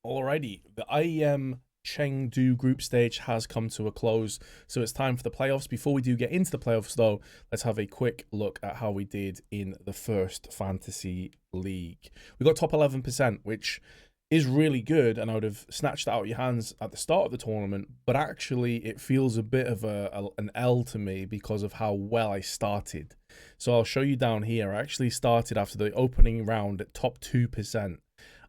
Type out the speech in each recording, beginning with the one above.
Alrighty, the IEM Chengdu group stage has come to a close, so it's time for the playoffs. Before we do get into the playoffs, though, let's have a quick look at how we did in the first fantasy league. We got top 11%, which is really good, and I would have snatched it out of your hands at the start of the tournament, but actually it feels a bit of an L to me because of how well I started. So I'll show you down here. I actually started after the opening round at top 2%.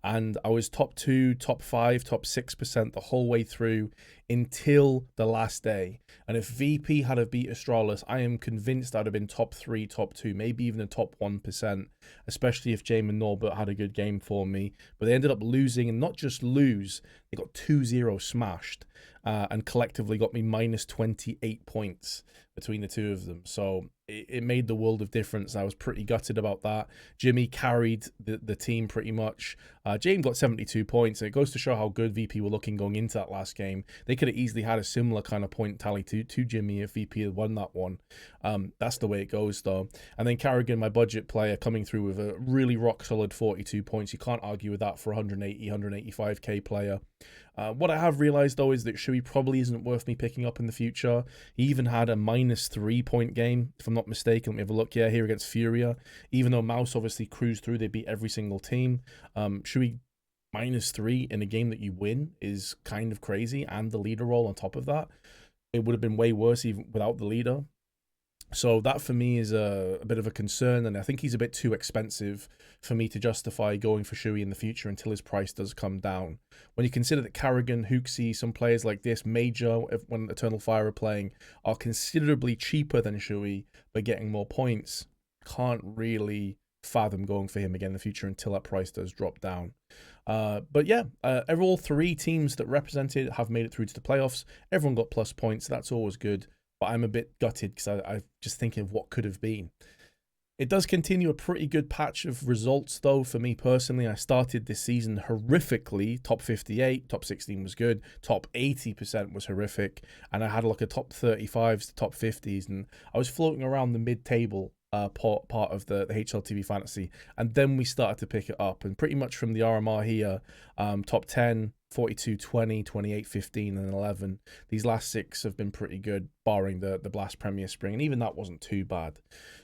And I was top 2, top 5, top 6% the whole way through until the last day. And if VP had have beat Astralis, I am convinced I'd have been top 3, top 2, maybe even the top 1%, especially if James and Norbert had a good game for me. But they ended up losing, and not just lose, they got 2-0 smashed, and collectively got me minus 28 points between the two of them. So it made the world of difference. I was pretty gutted about that. Jimmy carried the team pretty much. James got 72 points, and it goes to show how good VP were looking going into that last game. They could have easily had a similar kind of point tally to Jimmy if VP had won that one. That's the way it goes, though. And then Carrigan, my budget player, coming through with a really rock-solid 42 points. You can't argue with that for 180, 185k player. What I have realized, though, is that Shui probably isn't worth me picking up in the future. He even had a minus 3-point game, if I'm not mistaken. Let me have a look here against Furia. Even though Mouse obviously cruised through, they beat every single team. Shui minus 3 in a game that you win is kind of crazy, and the leader role on top of that. It would have been way worse even without the leader. So that for me is a bit of a concern, and I think he's a bit too expensive for me to justify going for Shui in the future until his price does come down. When you consider that Carrigan, Hooksy, some players like this, Major, when Eternal Fire are playing, are considerably cheaper than Shui, but getting more points, can't really fathom going for him again in the future until that price does drop down. But yeah, all three teams that represented have made it through to the playoffs. Everyone got plus points, so that's always good. But I'm a bit gutted because I'm just thinking of what could have been. It does continue a pretty good patch of results, though, for me personally. I started this season horrifically. Top 58, top 16 was good. Top 80% was horrific. And I had like a top 35s to top 50s. And I was floating around the mid-table part of the HLTV fantasy. And then we started to pick it up. And pretty much from the RMR here, top 10, 42, 20, 28, 15, and 11. These last 6 have been pretty good, barring the Blast Premier Spring, and even that wasn't too bad.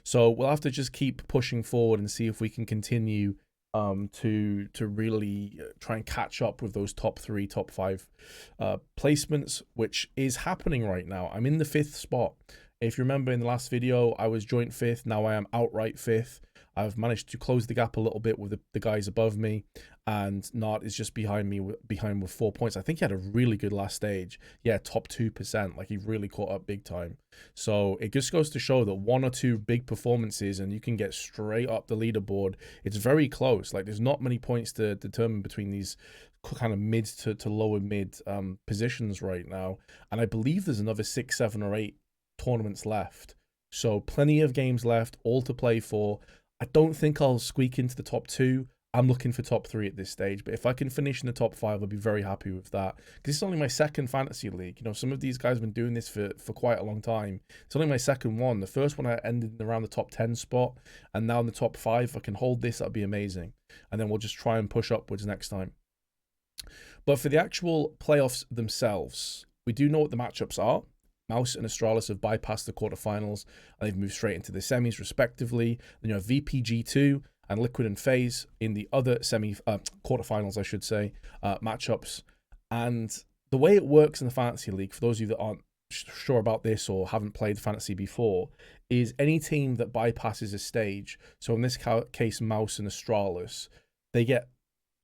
So we'll have to just keep pushing forward and see if we can continue to really try and catch up with those top 3, top 5 placements, which is happening right now. I'm in the 5th spot. If you remember in the last video, I was joint 5th. Now I am outright 5th. I've managed to close the gap a little bit with the guys above me, and Nart is just behind me with 4 points. I think he had a really good last stage. Yeah, top 2%. Like, he really caught up big time. So it just goes to show that 1 or 2 big performances and you can get straight up the leaderboard. It's very close. Like, there's not many points to determine between these kind of mid to lower mid positions right now. And I believe there's another 6, 7, or 8 tournaments left. So plenty of games left, all to play for. I don't think I'll squeak into the top 2. I'm looking for top 3 at this stage, but if I can finish in the top 5, I'll be very happy with that. Because it's only my 2nd fantasy league. You know, some of these guys have been doing this for quite a long time. It's only my 2nd one. The first one I ended around the top 10 spot, and now in the top 5. If I can hold this, that'd be amazing. And then we'll just try and push upwards next time. But for the actual playoffs themselves, we do know what the matchups are. Mouse and Astralis have bypassed the quarterfinals, and they've moved straight into the semis, respectively. Then you have VPG2 and Liquid and FaZe in the other quarterfinals, I should say, matchups. And the way it works in the Fantasy League, for those of you that aren't sure about this or haven't played Fantasy before, is any team that bypasses a stage, so in this case, Mouse and Astralis, they get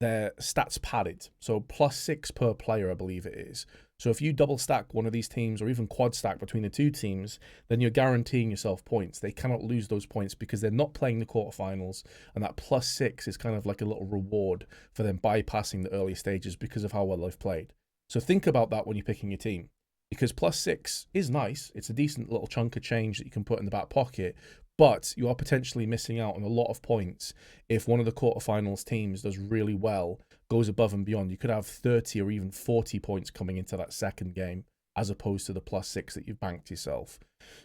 their stats padded. So +6 per player, I believe it is. So if you double stack one of these teams or even quad stack between the 2 teams, then you're guaranteeing yourself points. They cannot lose those points because they're not playing the quarterfinals, and that +6 is kind of like a little reward for them bypassing the early stages because of how well they've played. So think about that when you're picking your team, because +6 is nice. It's a decent little chunk of change that you can put in the back pocket, but you are potentially missing out on a lot of points if one of the quarterfinals teams does really well, goes above and beyond. You could have 30 or even 40 points coming into that second game, as opposed to the +6 that you've banked yourself.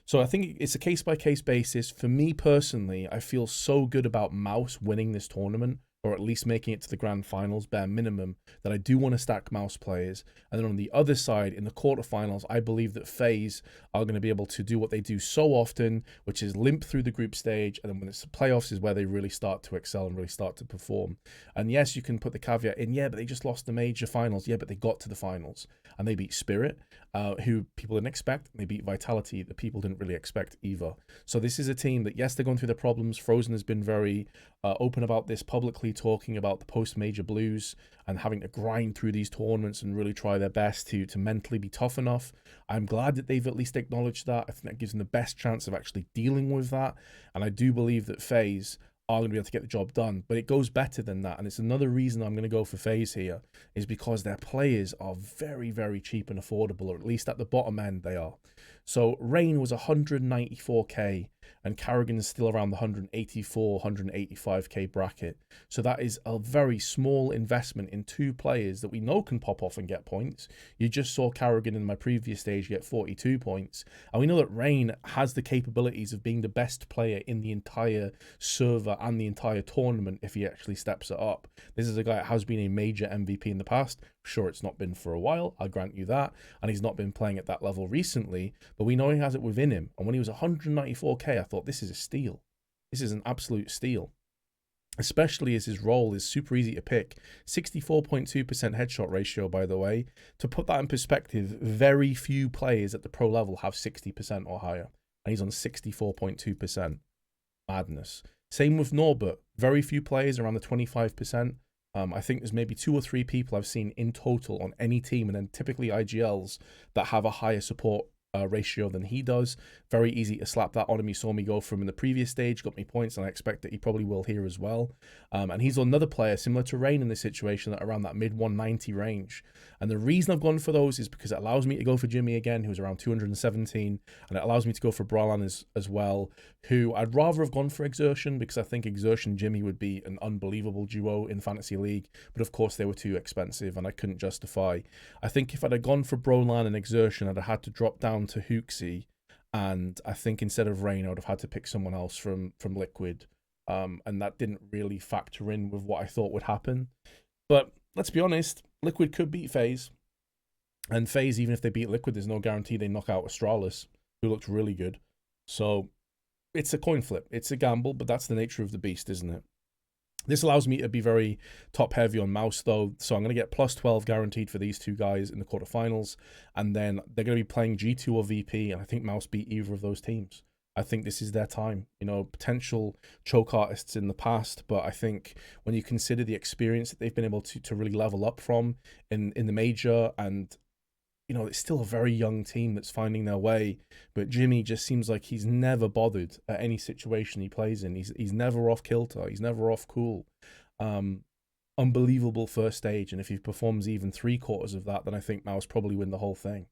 So I think it's a case-by-case basis. For me personally, I feel so good about Mouse winning this tournament or at least making it to the grand finals, bare minimum, that I do want to stack Mouse players. And then on the other side, in the quarterfinals, I believe that FaZe are going to be able to do what they do so often, which is limp through the group stage, and then when it's the playoffs is where they really start to excel and really start to perform. And yes, you can put the caveat in, yeah, but they just lost the major finals. Yeah, but they got to the finals, and they beat Spirit, who people didn't expect. They beat Vitality, that people didn't really expect either. So this is a team that, yes, they're going through the problems. Frozen has been very open about this publicly, talking about the post-major blues and having to grind through these tournaments and really try their best to mentally be tough enough. I'm glad that they've at least acknowledged that. I think that gives them the best chance of actually dealing with that. And I do believe that FaZe are going to be able to get the job done, but it goes better than that. And it's another reason I'm going to go for FaZe here, is because their players are very, very cheap and affordable, or at least at the bottom end they are. So Rain was 194k, and Carrigan is still around the 184, 185k bracket. So that is a very small investment in two players that we know can pop off and get points. You just saw Carrigan in my previous stage get 42 points. And we know that Rain has the capabilities of being the best player in the entire server and the entire tournament if he actually steps it up. This is a guy that has been a major MVP in the past. Sure, it's not been for a while, I'll grant you that, and he's not been playing at that level recently, but we know he has it within him. And when he was 194k, I thought, this is a steal. This is an absolute steal. Especially as his role is super easy to pick. 64.2% headshot ratio, by the way. To put that in perspective, very few players at the pro level have 60% or higher, and he's on 64.2%. Madness. Same with Norbert. Very few players around the 25%. I think there's maybe 2 or 3 people I've seen in total on any team, and then typically IGLs, that have a higher support ratio than he does. Very easy to slap that on him. You saw me go from in the previous stage, got me points, and I expect that he probably will here as well. And he's another player similar to Rain in this situation, that around that mid 190 range. And the reason I've gone for those is because it allows me to go for Jimmy again, who's around 217, and it allows me to go for Bralan as well, who I'd rather have gone for Exertion, because I think Exertion Jimmy would be an unbelievable duo in Fantasy League, but of course they were too expensive and I couldn't justify. I think if I'd have gone for Brolan and Exertion, I'd have had to drop down to Hooksy, and I think instead of Rain I would have had to pick someone else from Liquid, and that didn't really factor in with what I thought would happen. But let's be honest, Liquid could beat FaZe, and FaZe, even if they beat Liquid, there's no guarantee they knock out Astralis, who looked really good. So it's a coin flip, it's a gamble, but that's the nature of the beast, isn't it? This allows me to be very top heavy on Mouse though, so I'm going to get plus 12 guaranteed for these two guys in the quarterfinals, and then they're going to be playing G2 or VP, and I think Mouse beat either of those teams. I think this is their time. You know, potential choke artists in the past, but I think when you consider the experience that they've been able to really level up from in the major, and you know, it's still a very young team that's finding their way, but Jimmy just seems like he's never bothered at any situation he plays in. He's never off kilter. He's never off cool. Unbelievable first stage, and if he performs even 3/4 of that, then I think Mouse probably win the whole thing.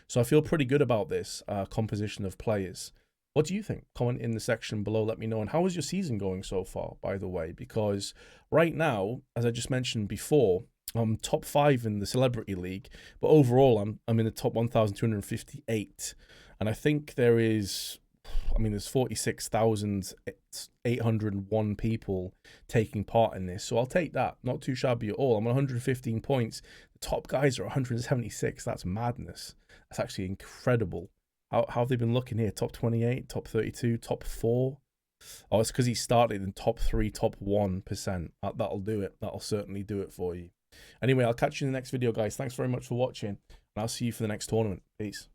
So I feel pretty good about this composition of players. What do you think? Comment in the section below, let me know. And how is your season going so far, by the way? Because right now, as I just mentioned before, I'm top 5 in the Celebrity League, but overall I'm in the top 1,258, and I think there's 46,801 people taking part in this, so I'll take that. Not too shabby at all. I'm on 115 points. The top guys are 176. That's madness. That's actually incredible. How have they been looking here? Top 28, top 32, top 4. Oh, it's because he started in top 3, top 1%. That'll do it. That'll certainly do it for you. Anyway, I'll catch you in the next video, guys. Thanks very much for watching, and I'll see you for the next tournament. Peace.